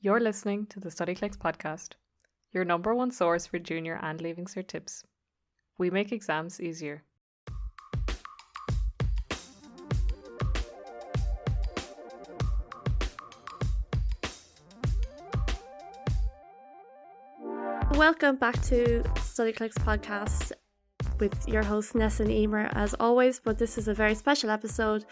You're listening to the Studyclix podcast, your number one source for junior and Leaving Cert tips. We make exams easier. Welcome back to Studyclix podcast with your host Nessa and Eimear as always, but this is a very special episode.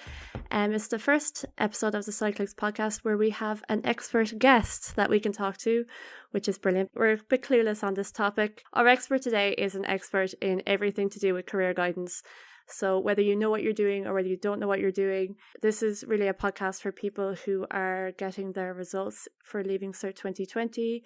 It's the first episode of the Studyclix podcast where we have an expert guest that we can talk to, which is brilliant. We're a bit clueless on this topic. Our expert today is an expert in everything to do with career guidance. So whether you know what you're doing or whether you don't know what you're doing, this is really a podcast for people who are getting their results for Leaving Cert 2020.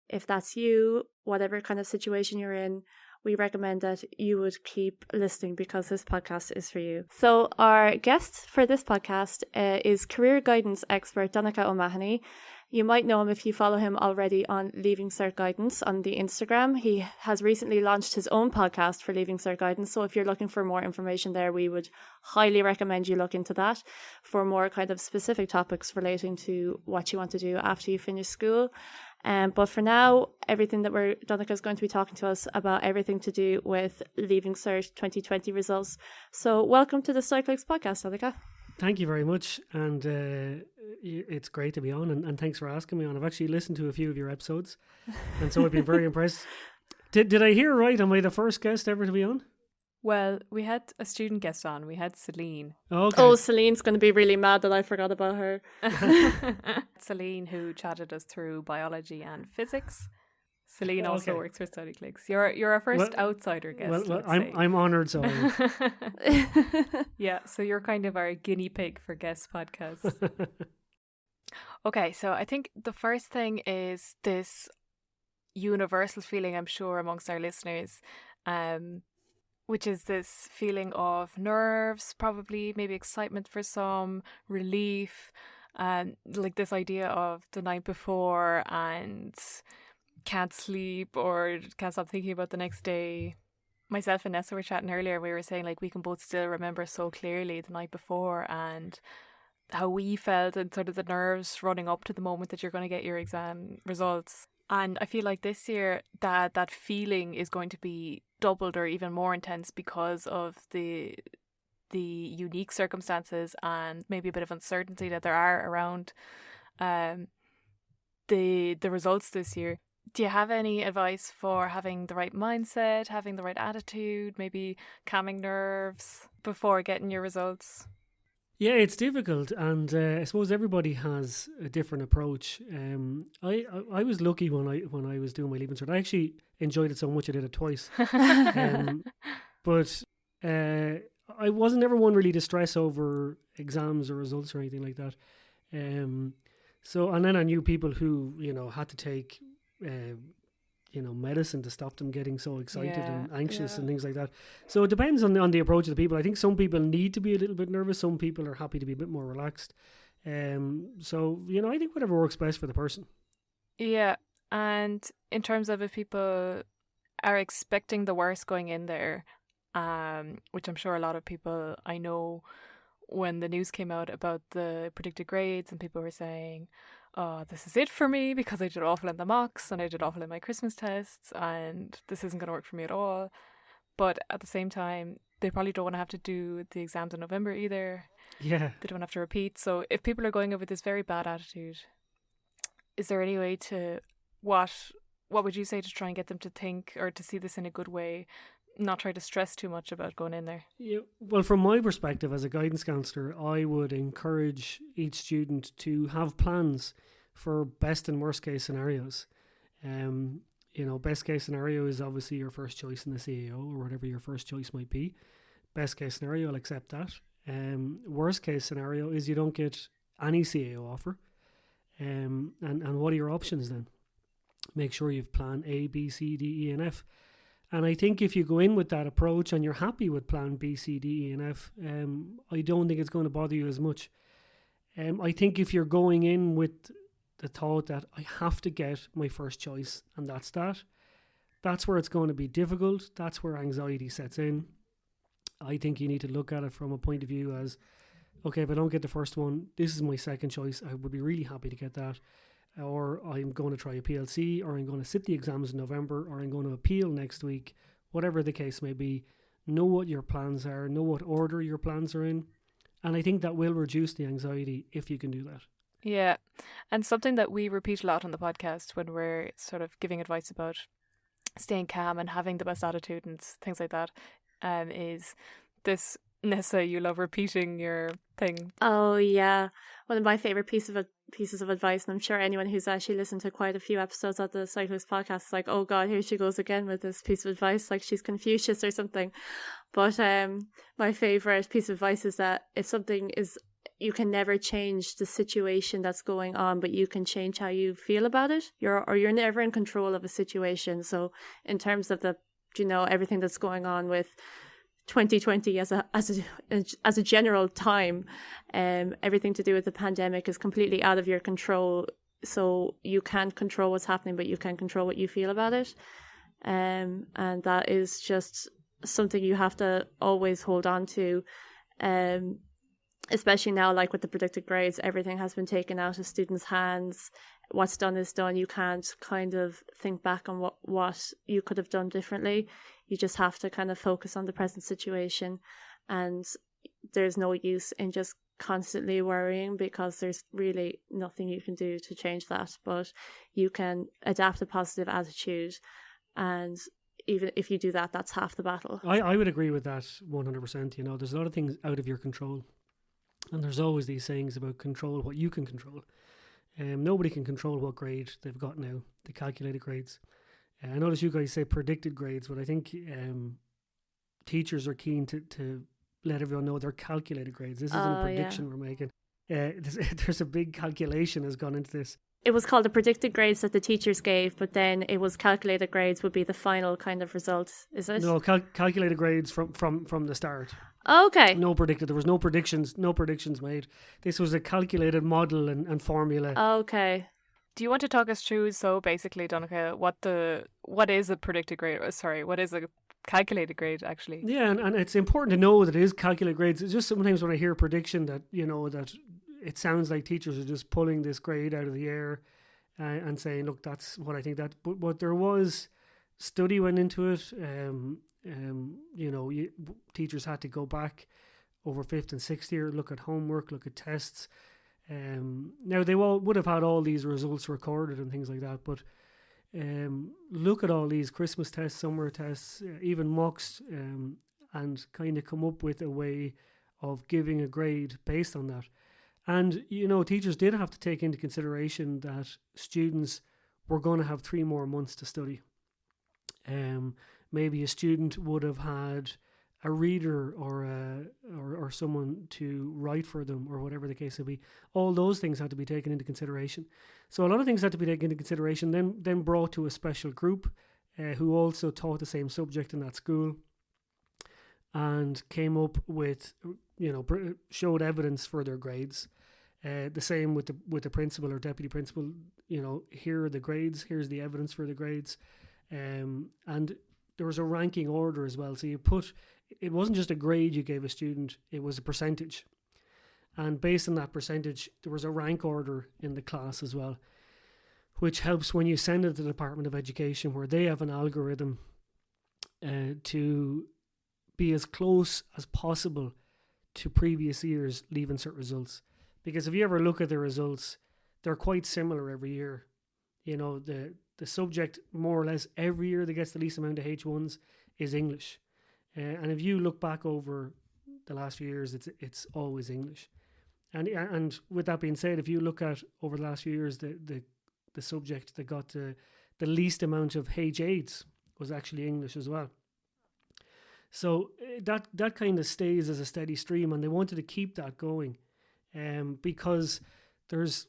If that's you, whatever kind of situation you're in, we recommend that you would keep listening because this podcast is for you. So our guest for this podcast is career guidance expert Donnchadh O'Mahony. You might know him if you follow him already on Leaving Cert Guidance on the Instagram. He has recently launched his own podcast for Leaving Cert Guidance. So if you're looking for more information there, we would highly recommend you look into that for more kind of specific topics relating to what you want to do after you finish school. But for now, everything that Donnchadh is going to be talking to us about everything to do with Leaving Cert 2020 results. So welcome to the Studyclix podcast, Donnchadh. Thank you very much, and it's great to be on, and thanks for asking me on. I've actually listened to a few of your episodes, and so I've been very impressed. Did I hear right? Am I the first guest ever to be on? Well, we had a student guest on. We had Celine. Okay. Oh, Celine's going to be really mad that I forgot about her. Celine, who chatted us through biology and physics. Celine also works for Studyclix. You're our first outsider guest. Well, I'm honoured, so. Yeah, so you're kind of our guinea pig for guest podcasts. Okay, so I think the first thing is this universal feeling, I'm sure, amongst our listeners, which is this feeling of nerves, probably, maybe excitement for some, relief, and like this idea of the night before and can't sleep or can't stop thinking about the next day. Myself and Nessa were chatting earlier, we were saying like we can both still remember so clearly the night before and how we felt and sort of the nerves running up to the moment that you're going to get your exam results. And I feel like this year that feeling is going to be doubled or even more intense because of the unique circumstances and maybe a bit of uncertainty that there are around the results this year. Do you have any advice for having the right mindset, having the right attitude, maybe calming nerves before getting your results? Yeah, it's difficult, and I suppose everybody has a different approach. I was lucky when I was doing my Leaving Cert. I actually enjoyed it so much I did it twice. But I wasn't ever one really to stress over exams or results or anything like that. So, and then I knew people who had to take medicine to stop them getting so excited and anxious and things like that. So it depends on the approach of the people. I think some people need to be a little bit nervous. Some people are happy to be a bit more relaxed. So I think whatever works best for the person. Yeah, and in terms of if people are expecting the worst going in there, which I'm sure a lot of people I know, when the news came out about the predicted grades and people were saying, oh, this is it for me because I did awful in the mocks and I did awful in my Christmas tests and this isn't going to work for me at all. But at the same time, they probably don't want to have to do the exams in November either. Yeah. They don't have to repeat. So if people are going in with this very bad attitude, is there any way to, what would you say to try and get them to think or to see this in a good way? Not try to stress too much about going in there? Yeah, well, from my perspective as a guidance counsellor, I would encourage each student to have plans for best and worst case scenarios. Best case scenario is obviously your first choice in the CAO or whatever your first choice might be. Best case scenario, I'll accept that. Worst case scenario is you don't get any CAO offer. And what are your options then? Make sure you've plan A, B, C, D, E and F. And I think if you go in with that approach and you're happy with plan B, C, D, E and F, I don't think it's going to bother you as much. I think if you're going in with the thought that I have to get my first choice and that's where it's going to be difficult. That's where anxiety sets in. I think you need to look at it from a point of view as, okay, if I don't get the first one, this is my second choice. I would be really happy to get that. or I'm going to try a PLC, or I'm going to sit the exams in November, or I'm going to appeal next week, whatever the case may be. Know what your plans are, know what order your plans are in. And I think that will reduce the anxiety if you can do that. Yeah. And something that we repeat a lot on the podcast when we're sort of giving advice about staying calm and having the best attitude and things like that, is this, Nessa, you love repeating your thing. Oh yeah, one of my favorite pieces of advice, and I'm sure anyone who's actually listened to quite a few episodes of the Studyclix podcast is like, oh god, here she goes again with this piece of advice, like she's Confucius or something. But my favorite piece of advice is that if something is, you can never change the situation that's going on, but you can change how you feel about it. You're never in control of a situation. So in terms of the, everything that's going on with 2020 as a general time, everything to do with the pandemic is completely out of your control. So you can't control what's happening, but you can control what you feel about it. And that is just something you have to always hold on to. Especially now, like with the predicted grades, everything has been taken out of students' hands. What's done is done. You can't kind of think back on what you could have done differently. You just have to kind of focus on the present situation, and there's no use in just constantly worrying, because there's really nothing you can do to change that. But you can adapt a positive attitude, and even if you do that, that's half the battle. I would agree with that 100%. There's a lot of things out of your control. And there's always these sayings about control what you can control. Nobody can control what grade they've got now, the calculated grades. I notice you guys say predicted grades, but I think teachers are keen to let everyone know they're calculated grades. This isn't a prediction we're making. There's a big calculation has gone into this. It was called the predicted grades that the teachers gave, but then it was calculated grades would be the final kind of result, is it? No, calculated grades from the start. Okay. No predicted. There was no predictions made. This was a calculated model and formula. Okay. Do you want to talk us through, so basically, Donnchadh, what is a predicted grade? Sorry, what is a calculated grade actually? Yeah, and it's important to know that it is calculated grades. It's just sometimes when I hear prediction that, that it sounds like teachers are just pulling this grade out of the air and saying, look, that's what I think that. But there was study went into it. Teachers had to go back over 5th and 6th year, look at homework, look at tests. Now they would have had all these results recorded and things like that, but look at all these Christmas tests, summer tests, even mocks, and kind of come up with a way of giving a grade based on that. And, teachers did have to take into consideration that students were going to have 3 more months to study. Maybe a student would have had a reader or someone to write for them, or whatever the case may be. All those things had to be taken into consideration. So a lot of things had to be taken into consideration, then brought to a special group who also taught the same subject in that school, and came up with, showed evidence for their grades. The same with the principal or deputy principal. Here are the grades, here's the evidence for the grades. And there was a ranking order as well. So it wasn't just a grade you gave a student, it was a percentage. And based on that percentage, there was a rank order in the class as well, which helps when you send it to the Department of Education, where they have an algorithm to be as close as possible to previous year's Leaving Cert results. Because if you ever look at the results, they're quite similar every year. The subject, more or less, every year that gets the least amount of H1s is English. And if you look back over the last few years, it's always English. And with that being said, if you look at over the last few years, the subject that got the least amount of H8s was actually English as well. So that kind of stays as a steady stream, and they wanted to keep that going, because there's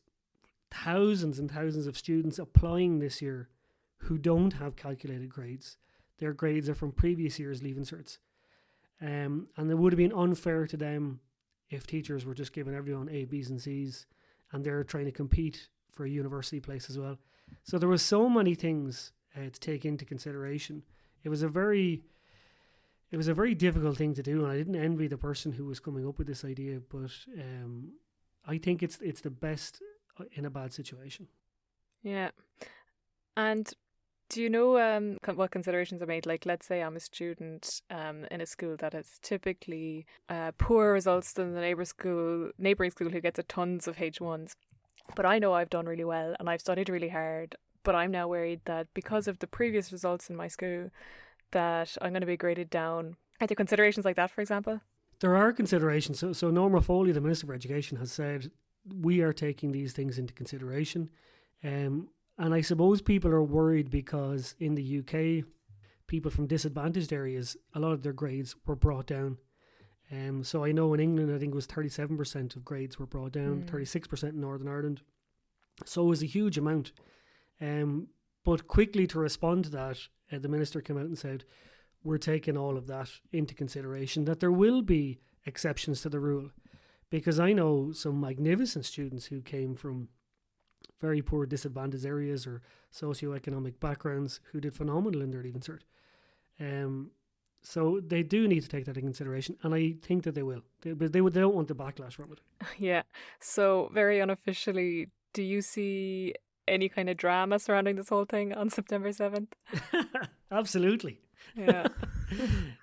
thousands and thousands of students applying this year who don't have calculated grades. Their grades are from previous year's Leaving Certs. And it would have been unfair to them if teachers were just giving everyone A, B's and C's, and they're trying to compete for a university place as well. So there was so many things to take into consideration. It was a very difficult thing to do, and I didn't envy the person who was coming up with this idea, but I think it's the best in a bad situation. Yeah. And do you know what considerations are made? Like, let's say I'm a student in a school that has typically poorer results than the neighbouring school who gets a tons of H1s. But I know I've done really well and I've studied really hard. But I'm now worried that because of the previous results in my school, that I'm going to be graded down. Are there considerations like that, for example? There are considerations. So Norma Foley, the Minister for Education, has said we are taking these things into consideration. And I suppose people are worried because in the UK, people from disadvantaged areas, a lot of their grades were brought down. So I know in England, I think it was 37% of grades were brought down, 36% in Northern Ireland. So it was a huge amount. But quickly to respond to that, the Minister came out and said, we're taking all of that into consideration, that there will be exceptions to the rule. Because I know some magnificent students who came from very poor disadvantaged areas or socioeconomic backgrounds who did phenomenal in their Leaving Cert. So they do need to take that into consideration, and I think that they will. But they don't want the backlash from it. Yeah. So very unofficially, do you see any kind of drama surrounding this whole thing on September 7th? Absolutely. Yeah.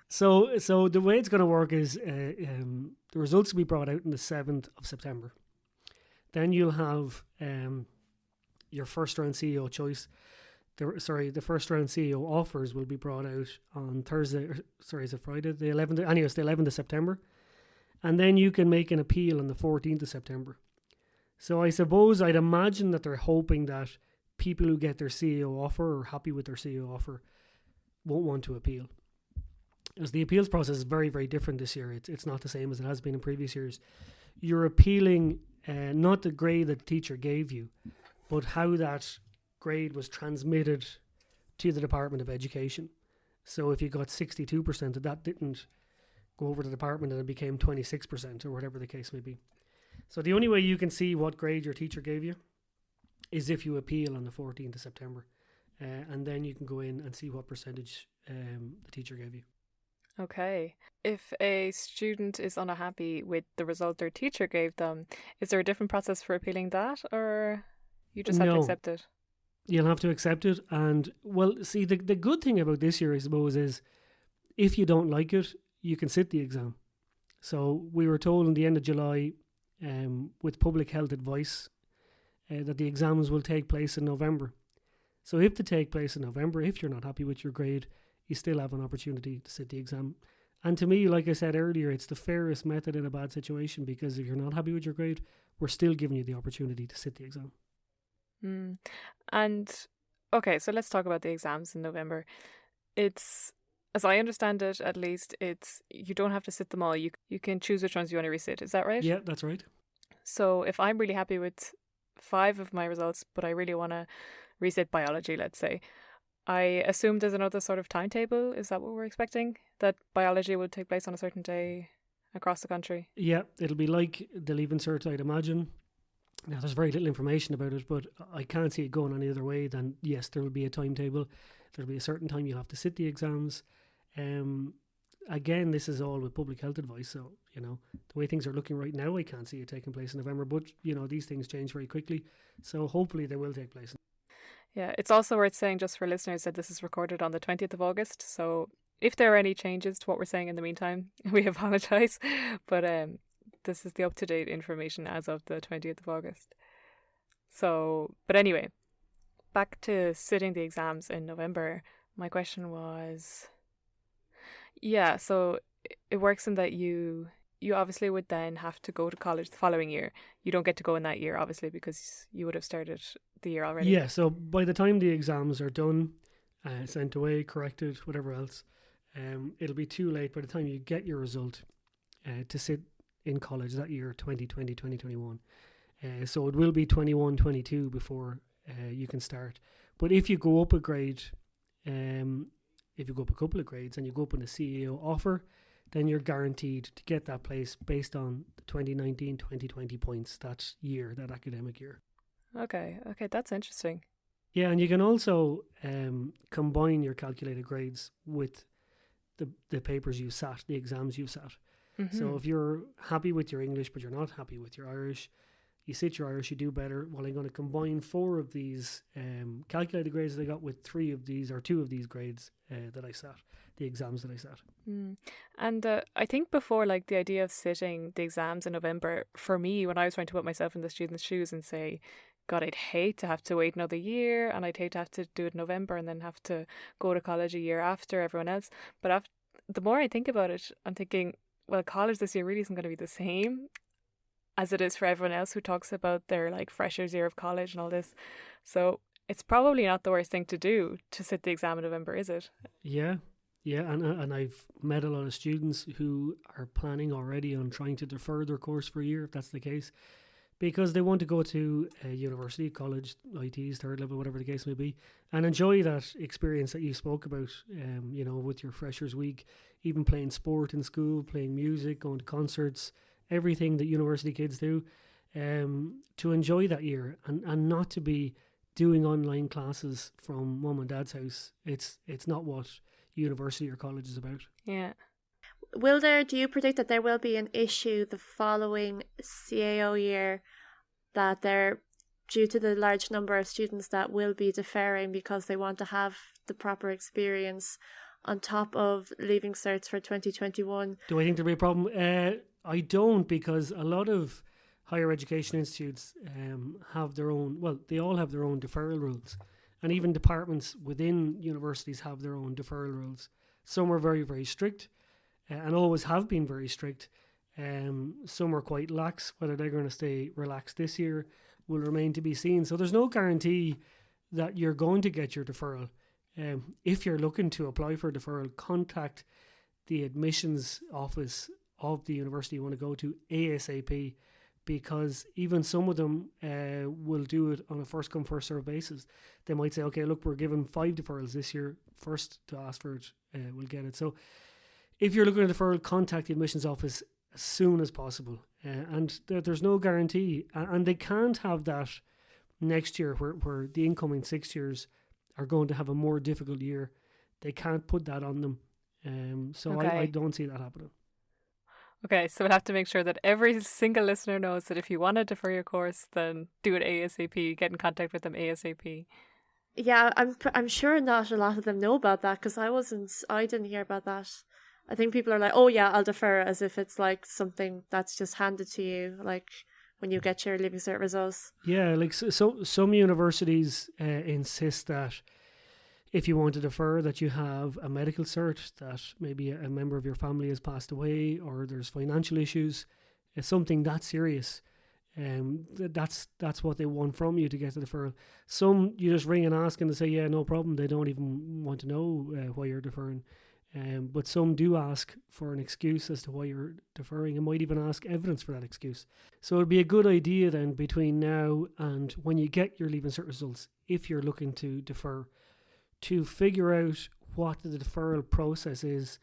So the way it's going to work is the results will be brought out on the 7th of September. Then you'll have your first round CEO choice. The first round CEO offers will be brought out on Thursday. Is it Friday? The 11th. Anyway, it's the 11th of September. And then you can make an appeal on the 14th of September. So I suppose I'd imagine that they're hoping that people who get their CEO offer or happy with their CEO offer won't want to appeal. As the appeals process is very, very different this year. It's not the same as it has been in previous years. You're appealing not the grade that the teacher gave you, but how that grade was transmitted to the Department of Education. So if you got 62%, that didn't go over to the department and it became 26% or whatever the case may be. So the only way you can see what grade your teacher gave you is if you appeal on the 14th of September. And then you can go in and see what percentage the teacher gave you. Okay. If a student is unhappy with the result their teacher gave them, is there a different process for appealing that, or you just have to accept it? You'll have to accept it. And, well, see, the good thing about this year, I suppose, is if you don't like it, you can sit the exam. So we were told in the end of July, with public health advice, that the exams will take place in November. So if they take place in November, if you're not happy with your grade, you still have an opportunity to sit the exam. And to me, like I said earlier, it's the fairest method in a bad situation, because if you're not happy with your grade, we're still giving you the opportunity to sit the exam. And okay, so let's talk about the exams in November. It's, as I understand it, at least, it's you don't have to sit them all. You can choose which ones you want to resit. Is that right? Yeah, that's right. So if I'm really happy with 5 of my results, but I really want to resit biology, let's say, I assume there's another sort of timetable. Is that what we're expecting? That biology will take place on a certain day across the country? Yeah, it'll be like the Leaving Cert, I'd imagine. Now, there's very little information about it, but I can't see it going any other way than, yes, there will be a timetable. There'll be a certain time you'll have to sit the exams. Again, this is all with public health advice, so, the way things are looking right now, I can't see it taking place in November, but, these things change very quickly, so hopefully they will take place. Yeah, it's also worth saying, just for listeners, that this is recorded on the 20th of August, so if there are any changes to what we're saying in the meantime, we apologise, but this is the up-to-date information as of the 20th of August. So, but anyway, back to sitting the exams in November, my question was, yeah, so it works in that you obviously would then have to go to college the following year. You don't get to go in that year, obviously, because you would have started the year already. Yeah, so by the time the exams are done, sent away, corrected, whatever else, it'll be too late by the time you get your result to sit in college that year, 2020, 2021. So it will be 21, 22 before you can start. But if you go up a grade, if you go up a couple of grades and you go up on a CEO offer, then you're guaranteed to get that place based on the 2019, 2020 points that year, that academic year. Okay, that's interesting. Yeah, and you can also combine your calculated grades with the papers you sat, the exams you sat. Mm-hmm. So if you're happy with your English but you're not happy with your Irish, you sit your Irish, you do better. Well, I'm going to combine 4 of these calculated grades that I got with 3 of these or 2 of these grades that I sat, the exams that I sat. And I think before, like, the idea of sitting the exams in November, for me, when I was trying to put myself in the student's shoes and say, God, I'd hate to have to wait another year, and I'd hate to have to do it in November and then have to go to college a year after everyone else. But the more I think about it, I'm thinking, well, college this year really isn't going to be the same as it is for everyone else who talks about their like freshers year of college and all this. So it's probably not the worst thing to do to sit the exam in November, is it? Yeah, and I've met a lot of students who are planning already on trying to defer their course for a year, if that's the case, because they want to go to a university, college, ITs, third level, whatever the case may be, and enjoy that experience that you spoke about, with your freshers week, even playing sport in school, playing music, going to concerts, everything that university kids do, to enjoy that year and not to be doing online classes from mum and dad's house. It's not what university or college is about. Yeah. Do you predict that there will be an issue the following CAO year, that they're due to the large number of students that will be deferring because they want to have the proper experience on top of leaving certs for 2021? Do I think there'll be a problem? I don't, because a lot of higher education institutes have their own, well, they all have their own deferral rules. And even departments within universities have their own deferral rules. Some are very, very strict and always have been very strict. Some are quite lax. Whether they're going to stay relaxed this year will remain to be seen. So there's no guarantee that you're going to get your deferral. If you're looking to apply for a deferral, contact the admissions office of the university you want to go to ASAP, because even some of them will do it on a first come first serve basis. They might say, okay, look, we're given 5 deferrals this year, first to ask for it will get it. So if you're looking at a deferral, contact the admissions office as soon as possible, and there's no guarantee, and they can't have that next year where the incoming 6 years are going to have a more difficult year. They can't put that on them, so okay. I don't see that happening. Okay, so we'll have to make sure that every single listener knows that if you want to defer your course, then do it ASAP. Get in contact with them ASAP. Yeah, I'm sure not a lot of them know about that, because I didn't hear about that. I think people are like, oh yeah, I'll defer, as if it's like something that's just handed to you, like when you get your Leaving Cert results. Yeah, like so some universities insist that if you want to defer, that you have a medical cert, that maybe a member of your family has passed away, or there's financial issues, it's something that serious. That's what they want from you to get the deferral. Some you just ring and ask and they say, yeah, no problem. They don't even want to know why you're deferring. But some do ask for an excuse as to why you're deferring, and might even ask evidence for that excuse. So it'd be a good idea then, between now and when you get your Leaving Cert results, if you're looking to defer, to figure out what the deferral process is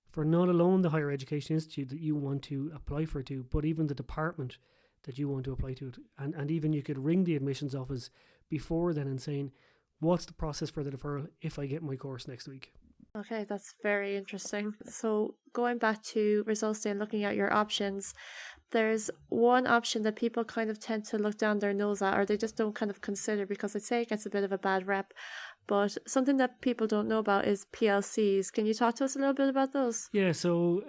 for not alone the higher education institute that you want to apply for to, but even the department that you want to apply to it. And even you could ring the admissions office before then and saying, what's the process for the deferral if I get my course next week? Okay, that's very interesting. So going back to results day and looking at your options, there's one option that people kind of tend to look down their nose at, or they just don't kind of consider, because I'd say it gets a bit of a bad rep. But something that people don't know about is PLCs. Can you talk to us a little bit about those? Yeah, so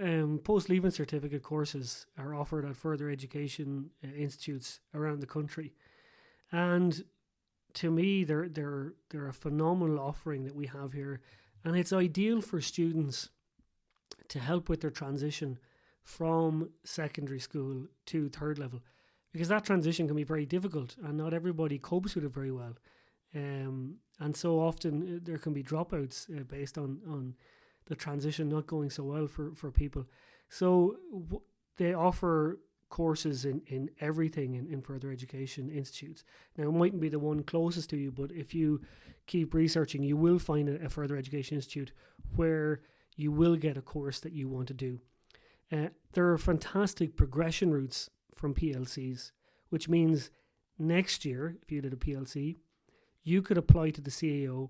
post-leaving certificate courses are offered at further education institutes around the country. And to me, they're a phenomenal offering that we have here. And it's ideal for students to help with their transition from secondary school to third level, because that transition can be very difficult and not everybody copes with it very well. And so often there can be dropouts based on the transition not going so well for people. So they offer courses in everything in further education institutes. Now, it mightn't be the one closest to you, but if you keep researching, you will find a further education institute where you will get a course that you want to do. There are fantastic progression routes from PLCs, which means next year, if you did a PLC, you could apply to the CAO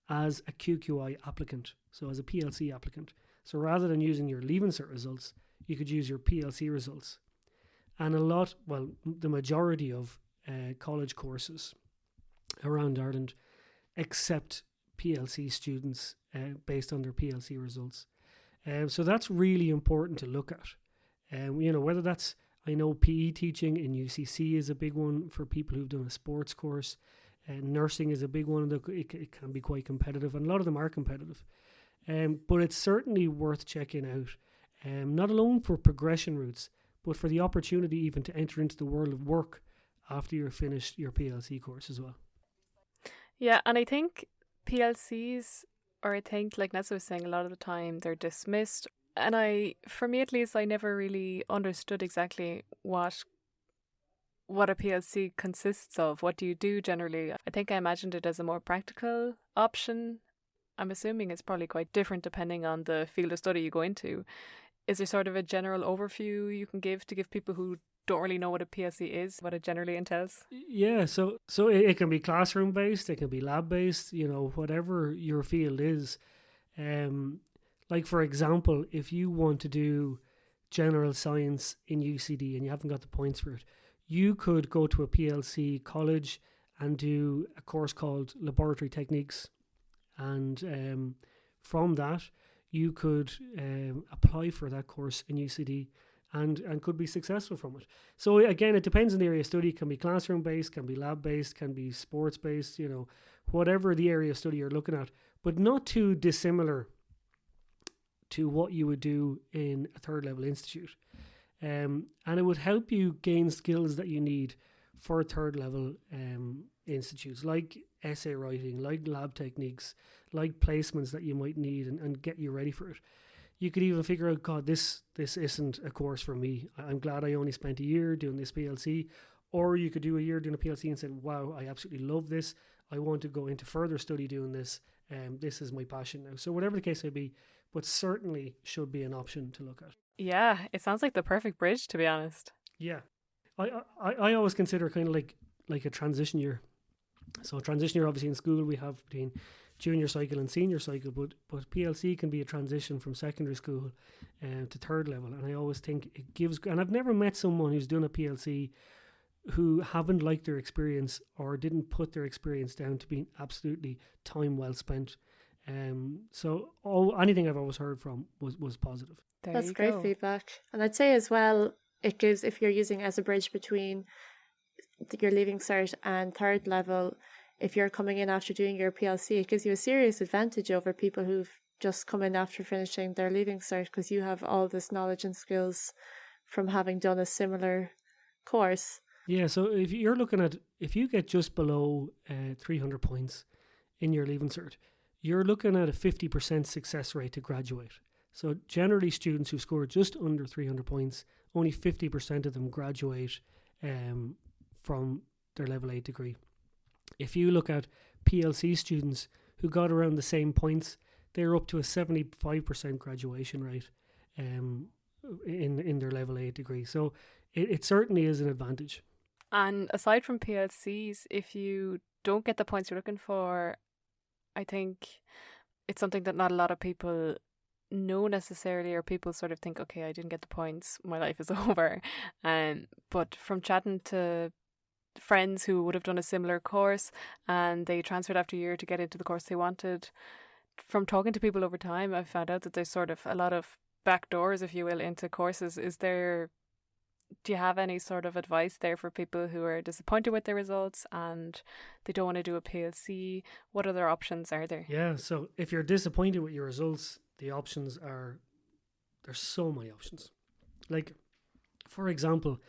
as a QQI applicant, so as a PLC applicant. So rather than using your Leaving Cert results, you could use your PLC results. And the majority of college courses around Ireland accept PLC students based on their PLC results. So that's really important to look at. Whether that's, I know PE teaching in UCC is a big one for people who've done a sports course. Nursing is a big one. It can be quite competitive, and a lot of them are competitive. But it's certainly worth checking out, not alone for progression routes, but for the opportunity even to enter into the world of work after you've finished your PLC course as well. Yeah, and I think PLCs, or I think, like Nessa was saying, a lot of the time they're dismissed. And for me at least, I never really understood exactly what a PLC consists of. What do you do generally? I think I imagined it as a more practical option. I'm assuming it's probably quite different depending on the field of study you go into. Is there sort of a general overview you can give to give people who don't really know what a PLC is, what it generally entails? Yeah, so it can be classroom based, it can be lab based, whatever your field is. Like for example, if you want to do general science in UCD and you haven't got the points for it, you could go to a PLC college and do a course called Laboratory Techniques. And from that, you could apply for that course in UCD and could be successful from it. So again, it depends on the area of study. It can be classroom based, can be lab based, can be sports based, whatever the area of study you're looking at, but not too dissimilar to what you would do in a third level institute. And it would help you gain skills that you need for third level institutes, like essay writing, like lab techniques, like placements that you might need and get you ready for it. You could even figure out, God, this isn't a course for me. I'm glad I only spent a year doing this PLC. Or you could do a year doing a PLC and say, wow, I absolutely love this. I want to go into further study doing this. This is my passion now. So whatever the case may be, but certainly should be an option to look at. Yeah, it sounds like the perfect bridge, to be honest. Yeah. I always consider kind of like a transition year. So transition year, obviously in school we have between junior cycle and senior cycle, but PLC can be a transition from secondary school to third level. And I always think it gives, and I've never met someone who's done a PLC who haven't liked their experience or didn't put their experience down to being absolutely time well spent. So anything I've always heard from was positive. That's great feedback. And I'd say as well, it gives, if you're using it as a bridge between your Leaving Cert and third level, if you're coming in after doing your PLC, it gives you a serious advantage over people who've just come in after finishing their Leaving Cert, because you have all this knowledge and skills from having done a similar course. Yeah, so if you get just below 300 points in your Leaving Cert, you're looking at a 50% success rate to graduate. So generally students who score just under 300 points, only 50% of them graduate from their level 8 degree. If you look at PLC students who got around the same points, they're up to a 75% graduation rate in their level 8 degree. So it certainly is an advantage. And aside from PLCs, if you don't get the points you're looking for, I think it's something that not a lot of people know necessarily, or people sort of think, okay, I didn't get the points, my life is over. But from chatting to friends who would have done a similar course and they transferred after a year to get into the course they wanted, from talking to people over time, I found out that there's sort of a lot of back doors, if you will, into courses. Do you have any sort of advice there for people who are disappointed with their results and they don't want to do a PLC? What other options are there? Yeah, so if you're disappointed with your results, the options there's so many options. Like, for example,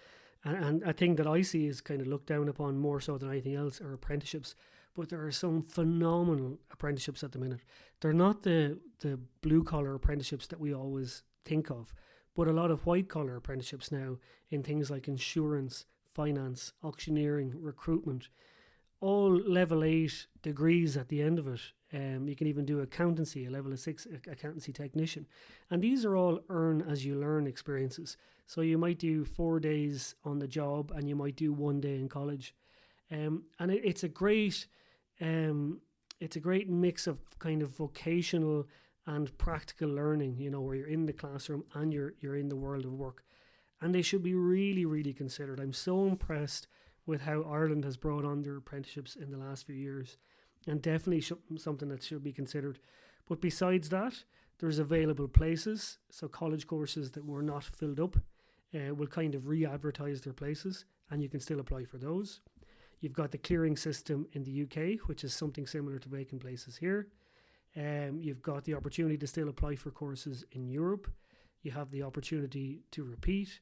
and a thing that I see is kind of looked down upon more so than anything else are apprenticeships. But there are some phenomenal apprenticeships at the minute. They're not the blue collar apprenticeships that we always think of, but a lot of white collar apprenticeships now in things like insurance, finance, auctioneering, recruitment, all level 8 degrees at the end of it. You can even do accountancy, a level 6 accountancy technician. And these are all earn as you learn experiences. So you might do 4 days on the job and you might do 1 day in college. And it's a great mix of kind of vocational and practical learning, where you're in the classroom and you're in the world of work. and they should be really, really considered. I'm so impressed with how Ireland has brought on their apprenticeships in the last few years, and definitely something that should be considered. But besides that, there's available places, so college courses that were not filled up will kind of re-advertise their places, and you can still apply for those. You've got the clearing system in the UK, which is something similar to vacant places here. You've got the opportunity to still apply for courses in Europe. You have the opportunity to repeat.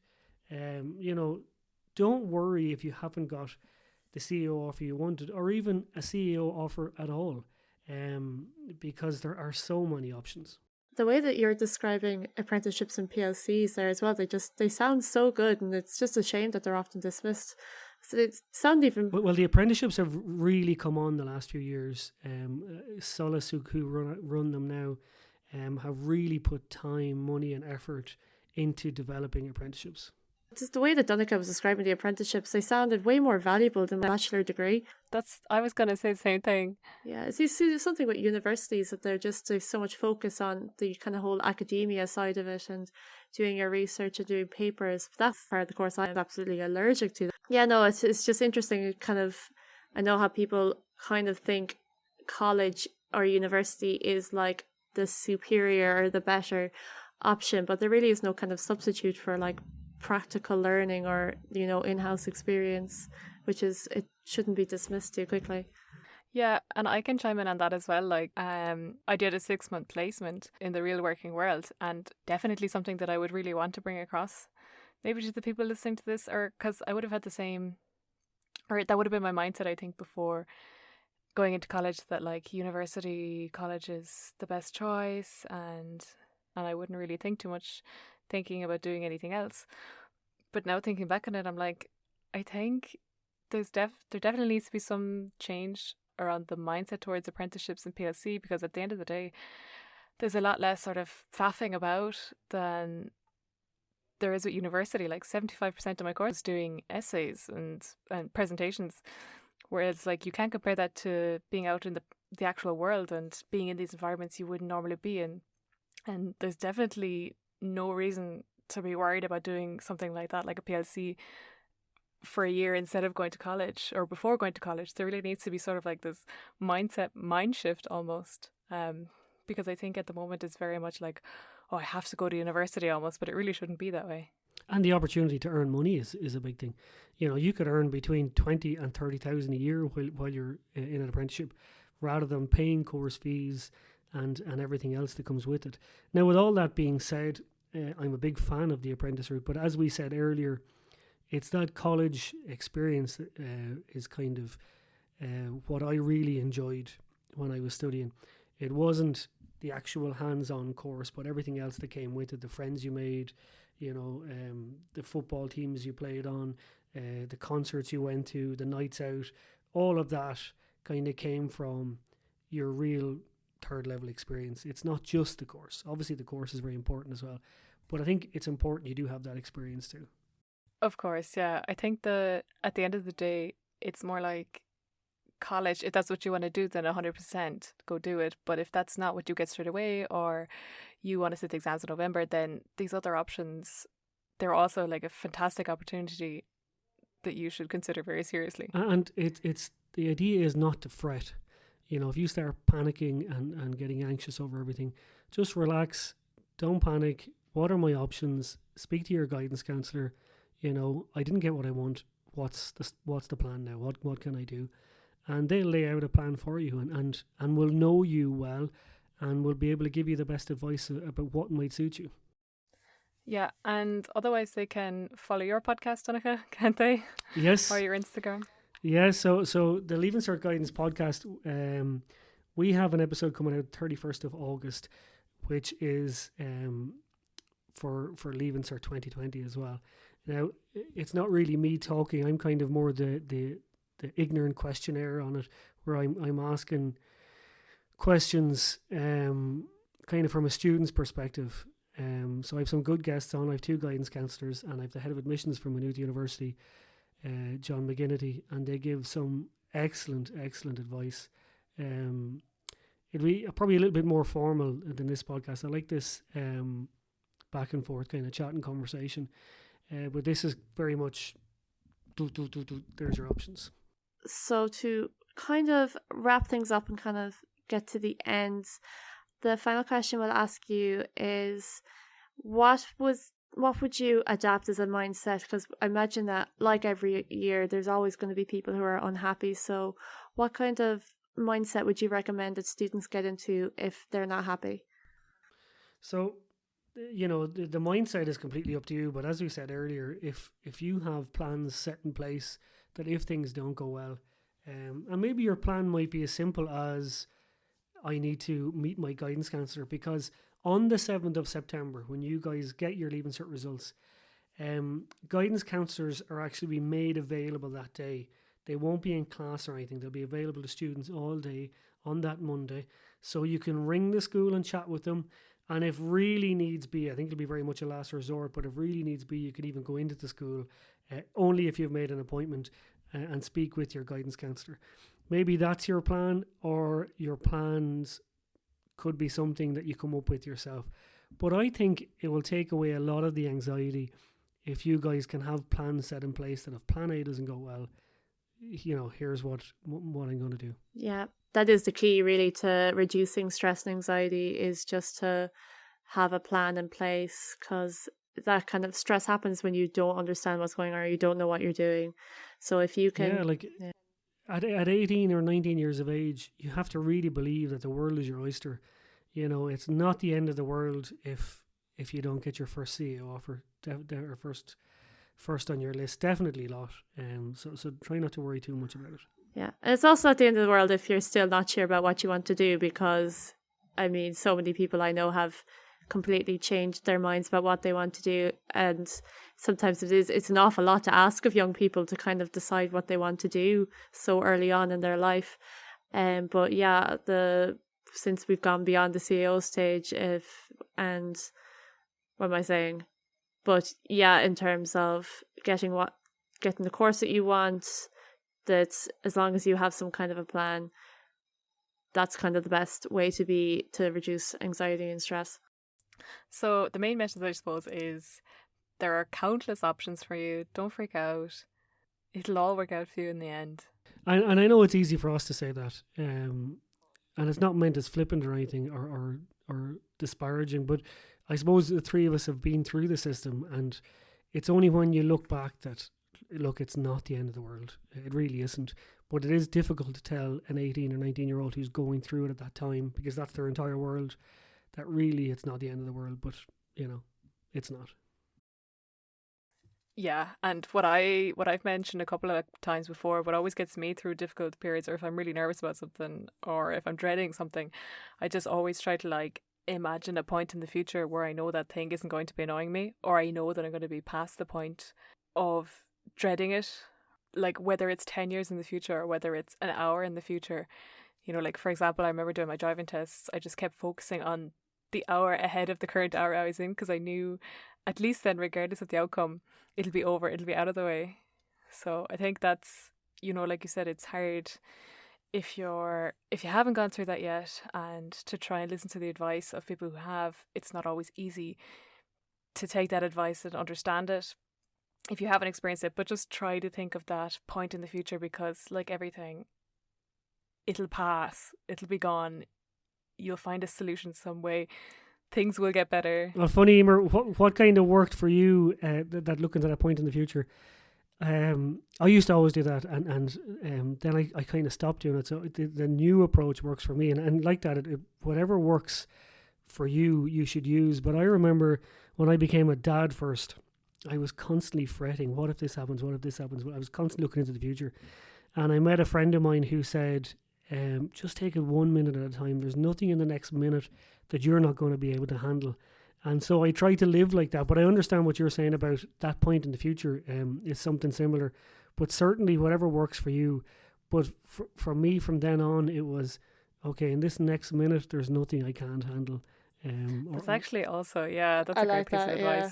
Don't worry if you haven't got the CEO offer you wanted, or even a CEO offer at all, because there are so many options. The way that you're describing apprenticeships and PLCs there as well, they sound so good, and it's just a shame that they're often dismissed. So they sound even... Well, the apprenticeships have really come on the last few years. Solus, who run them now, have really put time, money and effort into developing apprenticeships. Just the way that Donnchadh was describing the apprenticeships, they sounded way more valuable than a bachelor degree. I was going to say the same thing. Yeah, it's something with universities that there's so much focus on the kind of whole academia side of it and doing your research and doing papers. That part of the course I'm absolutely allergic to. Yeah, no, it's just interesting. I know how people kind of think college or university is like the superior or the better option, but there really is no kind of substitute for like practical learning or in-house experience, it shouldn't be dismissed too quickly. Yeah, and I can chime in on that as well. Like, I did a 6-month placement in the real working world, and definitely something that I would really want to bring across, maybe to the people listening to this, or because I would have had the same, or that would have been my mindset, I think, before going into college, that like college is the best choice, and I wouldn't really think too much thinking about doing anything else. But now thinking back on it, I'm like, I think there definitely needs to be some change around the mindset towards apprenticeships and PLC, because at the end of the day, there's a lot less sort of faffing about than there is at university. Like 75% of my course is doing essays and presentations, whereas like you can't compare that to being out in the actual world and being in these environments you wouldn't normally be in. And there's definitely no reason to be worried about doing something like that, like a PLC, for a year instead of going to college or before going to college. There really needs to be sort of like this mind shift almost, because I think at the moment it's very much like, oh, I have to go to university almost, but it really shouldn't be that way. And the opportunity to earn money is a big thing. You could earn between 20 and 30,000 a year while you're in an apprenticeship, rather than paying course fees and everything else that comes with it. Now, with all that being said, I'm a big fan of the apprentice route, but as we said earlier, it's that college experience that is kind of what I really enjoyed when I was studying. It wasn't the actual hands-on course, but everything else that came with it, the friends you made, the football teams you played on, the concerts you went to, the nights out, all of that kind of came from your real third level experience. It's not just the course. Obviously the course is very important as well, but I think it's important you do have that experience too. Of course, yeah. I think at the end of the day, it's more like college. If that's what you want to do, then 100% go do it. But if that's not what you get straight away, or you want to sit the exams in November, then these other options, they're also like a fantastic opportunity that you should consider very seriously. And it's the idea is not to fret. If you start panicking and getting anxious over everything, just relax. Don't panic. What are my options? Speak to your guidance counsellor. I didn't get what I want. What's the plan now? What can I do? And they'll lay out a plan for you and will know you well and will be able to give you the best advice about what might suit you. Yeah, and otherwise they can follow your podcast, Donnchadh, can't they? Yes. Or your Instagram. Yeah, so the Leaving Cert Guidance podcast, we have an episode coming out 31st of August, which is for Leaving Cert 2020 as well. Now, it's not really me talking. I'm kind of more the ignorant questionnaire on it, where I'm asking questions kind of from a student's perspective. So I have some good guests on. I have 2 guidance counsellors, and I have the head of admissions from Maynooth University, John McGinnity, and they give some excellent advice. It'll be probably a little bit more formal than this podcast. I like this back and forth kind of chat and conversation. But this is very much, there's your options. So to kind of wrap things up and kind of get to the end, the final question we'll ask you is, what would you adapt as a mindset? Because I imagine that, like every year, there's always going to be people who are unhappy. So what kind of mindset would you recommend that students get into if they're not happy? So, the mindset is completely up to you. But as we said earlier, if you have plans set in place that if things don't go well, and maybe your plan might be as simple as, I need to meet my guidance counsellor, because on the 7th of September, when you guys get your Leaving Cert results, guidance counsellors are actually being made available that day. They won't be in class or anything. They'll be available to students all day on that Monday. So you can ring the school and chat with them. And if really needs be, I think it'll be very much a last resort, but if really needs be, you could even go into the school, only if you've made an appointment, and speak with your guidance counsellor. Maybe that's your plan, or your plans could be something that you come up with yourself. But I think it will take away a lot of the anxiety if you guys can have plans set in place that if plan A doesn't go well, here's what I'm going to do. Yeah, that is the key really to reducing stress and anxiety, is just to have a plan in place, because that kind of stress happens when you don't understand what's going on or you don't know what you're doing. So if you can... At 18 or 19 years of age, you have to really believe that the world is your oyster. It's not the end of the world if you don't get your first CEO offer, or first on your list. Definitely not. So try not to worry too much about it. Yeah, and it's also not the end of the world if you're still not sure about what you want to do, because, I mean, so many people I know have completely changed their minds about what they want to do, and sometimes it's an awful lot to ask of young people to kind of decide what they want to do so early on in their life. But yeah, since we've gone beyond the CEO stage, what am I saying? But yeah, in terms of getting the course that you want, that as long as you have some kind of a plan, that's kind of the best way to reduce anxiety and stress. So the main message, I suppose, is there are countless options for you. Don't freak out. It'll all work out for you in the end. And I know it's easy for us to say that, and it's not meant as flippant or anything or disparaging, but I suppose the three of us have been through the system, and it's only when you look back that, look, it's not the end of the world. It really isn't. But it is difficult to tell an 18 or 19-year-old who's going through it at that time, because that's their entire world, that really it's not the end of the world. But, it's not. Yeah, and what I've mentioned a couple of times before, what always gets me through difficult periods, or if I'm really nervous about something, or if I'm dreading something, I just always try to imagine a point in the future where I know that thing isn't going to be annoying me, or I know that I'm going to be past the point of dreading it, whether it's 10 years in the future or whether it's an hour in the future. For example, I remember doing my driving tests, I just kept focusing on the hour ahead of the current hour I was in, because I knew at least then, regardless of the outcome, it'll be over, it'll be out of the way. So I think that's, like you said, it's hard if you haven't gone through that yet, and to try and listen to the advice of people who have. It's not always easy to take that advice and understand it if you haven't experienced it, but just try to think of that point in the future, because like everything, it'll pass, it'll be gone, you'll find a solution some way, things will get better. Well, funny, Eimear, what kind of worked for you, that looking to that point in the future? I used to always do that, and then I kind of stopped doing it. So the new approach works for me, and like that, whatever works for you, you should use. But I remember when I became a dad first, I was constantly fretting, what if this happens, what if this happens? I was constantly looking into the future. And I met a friend of mine who said, just take it 1 minute at a time. There's nothing in the next minute that you're not going to be able to handle. And so I try to live like that. But I understand what you're saying about that point in the future is something similar. But certainly whatever works for you. But for me, from then on, it was, okay, in this next minute, there's nothing I can't handle. That's actually also, that's a great piece of advice. Yeah.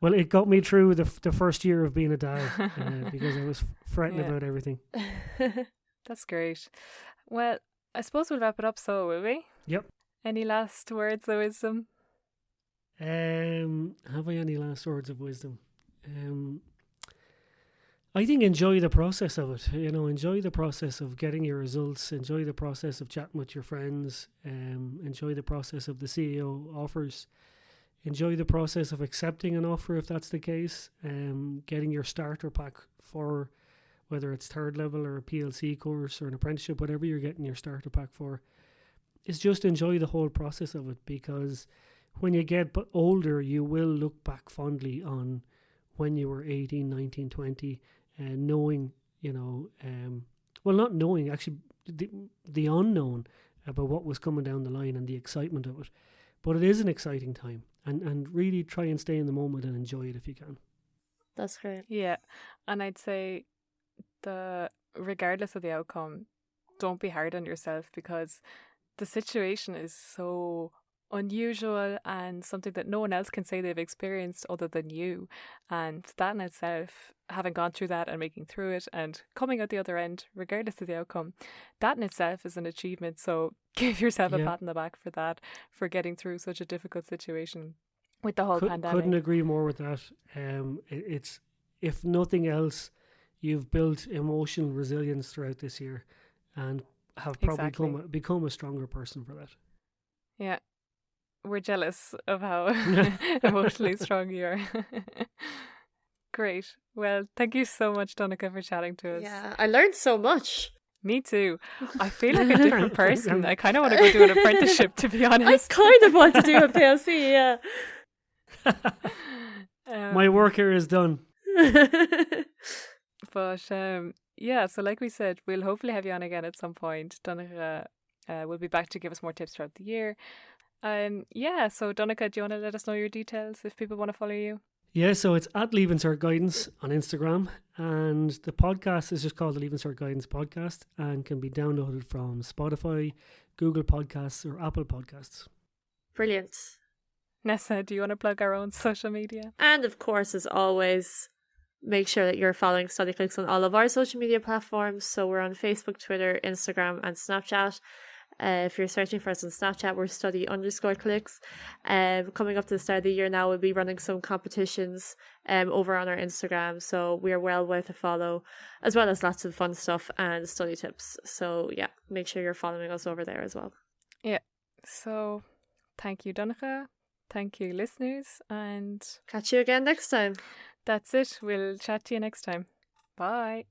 Well, it got me through the first year of being a dad because I was fretting about everything. That's great. Well, I suppose we'll wrap it up, so will we? Yep. Any last words of wisdom? Have I any last words of wisdom? I think enjoy the process of it. Enjoy the process of getting your results. Enjoy the process of chatting with your friends. Enjoy the process of the CEO offers. Enjoy the process of accepting an offer if that's the case. Getting your starter pack for whether it's third level or a PLC course or an apprenticeship, whatever you're getting your starter pack for, is just enjoy the whole process of it, because when you get older, you will look back fondly on when you were 18, 19, 20, and knowing, well, not knowing, actually, the unknown about what was coming down the line and the excitement of it. But it is an exciting time, and really try and stay in the moment and enjoy it if you can. That's great. Yeah, and I'd say regardless of the outcome, don't be hard on yourself, because the situation is so unusual and something that no one else can say they've experienced other than you. And that in itself, having gone through that and making through it and coming out the other end, regardless of the outcome, that in itself is an achievement. So give yourself a pat on the back for that, for getting through such a difficult situation with the whole pandemic. Couldn't agree more with that. It's, if nothing else, you've built emotional resilience throughout this year and have probably become a stronger person for that. Yeah. We're jealous of how emotionally strong you are. Great. Well, thank you so much, Donnchadh, for chatting to us. Yeah, I learned so much. Me too. I feel like a different person. I kind of want to go do an apprenticeship, to be honest. I kind of want to do a PLC, yeah. My work here is done. But yeah, so like we said, we'll hopefully have you on again at some point. Donnchadh will be back to give us more tips throughout the year. Yeah, so Donnchadh, do you want to let us know your details if people want to follow you? Yeah, so it's at Leaving Cert Guidance on Instagram, and the podcast is just called the Leaving Cert Guidance Podcast and can be downloaded from Spotify, Google Podcasts or Apple Podcasts. Brilliant. Nessa, do you want to plug our own social media? And of course, as always, make sure that you're following Studyclix on all of our social media platforms. So we're on Facebook, Twitter, Instagram and Snapchat. If you're searching for us on Snapchat, we're study_clicks. Coming up to the start of the year now, we'll be running some competitions over on our Instagram. So we are well worth a follow, as well as lots of fun stuff and study tips. So yeah, make sure you're following us over there as well. Yeah. So thank you, Donnchadh. Thank you, listeners. And catch you again next time. That's it. We'll chat to you next time. Bye.